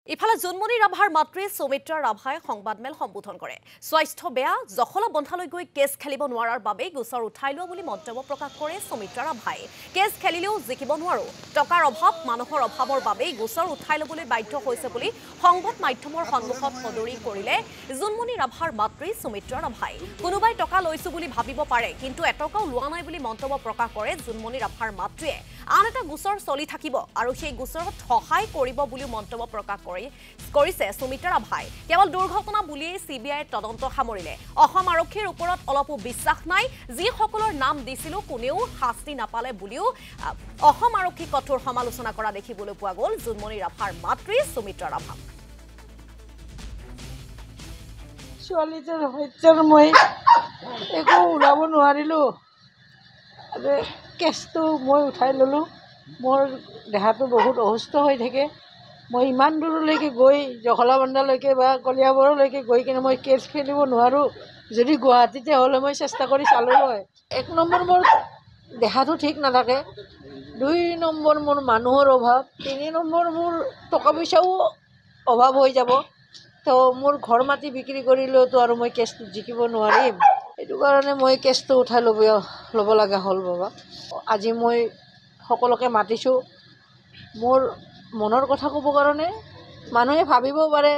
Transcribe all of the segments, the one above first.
ইফালে জোনমণি ৰাভাৰ মাতৃ সৌমিত্ৰা ৰাভাই সংবাদমেল সম্বোধন কৰে। স্বাস্থ্য বেয়া, জখলা বন্ধালৈ গৈ কেছ খেলিব নোৱাৰাৰ বাবেই গোচৰ উঠাই লোৱা বুলি মন্তব্য প্ৰকাশ কৰে সৌমিত্ৰা ৰাভাই। কেছ খেলিলেও জিকিব নোৱাৰো, টকাৰ অভাৱ, মানুহৰ অভাৱৰ বাবেই গোচৰ উঠাই ল'বলৈ বাধ্য হৈছে বুলি সংবাদ মাধ্যমৰ সন্মুখত সদৰি কৰিলে জোনমণি ৰাভাৰ মাতৃ সৌমিত্ৰা ৰাভাই। কোনোবাই টকা লৈছো বুলি ভাবিব পাৰে, কিন্তু এটকাও লোৱা নাই বুলি মন্তব্য প্ৰকাশ কৰে জোনমণি ৰাভাৰ মাতৃয়ে। আন এটা গোচৰ চলি থাকিব আৰু সেই গোচৰত সহায় কৰিব বুলি মন্তব্য প্ৰকাশ কৰিছে সৌমিত্ৰা ৰাভাই। কেৱল দুৰ্ঘটনা বুলিয়েই CBI তদন্ত সামৰিলে। অসম আৰক্ষীৰ ওপৰত অলপো বিশ্বাস নাই, যিসকলৰ নাম দিছিলো কোনেও শাস্তি নাপালে বুলিও অসম আৰক্ষী কঠোৰ সমালোচনা কৰা দেখিবলৈ পোৱা গ'ল জোনমণি ৰাভাৰ মাতৃ সৌমিত্ৰা ৰাভা। ছোৱালীটোৰ হত্যাৰ মই একো ওলাব নোৱাৰিলোঁ। কেছটো মই উঠাই ল'লোঁ। মোৰ দেহাটো বহুত অসুস্থ হৈ থাকে। মই ইমান দূৰলৈকে গৈ জখলাবন্ধালৈকে বা কলিয়াবৰলৈকে গৈ কিনে মই কেছ খেলিব নোৱাৰোঁ। যদি গুৱাহাটীতে হ'লে মই চেষ্টা কৰি চালোঁ হয়। 1 নম্বৰ মোৰ দেহাটো ঠিক নাথাকে, 2 নম্বৰ মোৰ মানুহৰ অভাৱ, 3 নম্বৰ মোৰ টকা পইচাও অভাৱ হৈ যাব। তো মোৰ ঘৰ মাটি বিক্ৰী কৰিলেওতো আৰু মই কেছটো জিকিব নোৱাৰিম। সেইটো কাৰণে মই কেছটো উঠাই ল'ব লগা হ'ল বাবা। আজি মই সকলোকে মাতিছোঁ মোৰ মনৰ কথা ক'ব কাৰণে। মানুহে ভাবিব পাৰে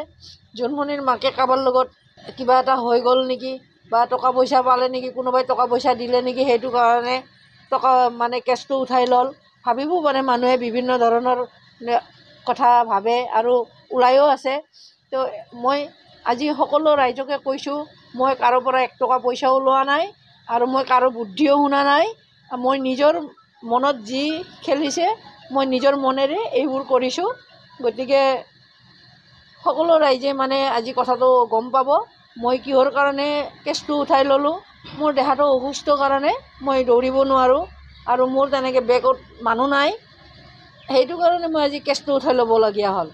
জোনমণিৰ মাকে কাৰোবাৰ লগত কিবা এটা হৈ গ'ল নেকি, বা টকা পইচা পালে নেকি, কোনোবাই টকা পইচা দিলে নেকি, সেইটো কাৰণে কেছটো উঠাই ল'ল। ভাবিব পাৰে মানুহে, বিভিন্ন ধৰণৰ কথা ভাবে আৰু ওলায়ো আছে। তো মই আজি সকলো ৰাইজকে কৈছোঁ, মই কাৰো পৰা 1 টকা পইচাও লোৱা নাই আৰু মই কাৰো বুদ্ধিও শুনা নাই। মই নিজৰ মনত যি খেলিছে মই নিজৰ মনেৰে এইবোৰ কৰিছোঁ। গতিকে সকলো ৰাইজে আজি কথাটো গম পাব মই কিহৰ কাৰণে কেছটো উঠাই ল'লোঁ। মোৰ দেহাটো অসুস্থ কাৰণে মই দৌৰিব নোৱাৰোঁ আৰু মোৰ তেনেকৈ বেগত মানুহ নাই। সেইটো কাৰণে মই আজি কেছটো উঠাই ল'বলগীয়া হ'ল।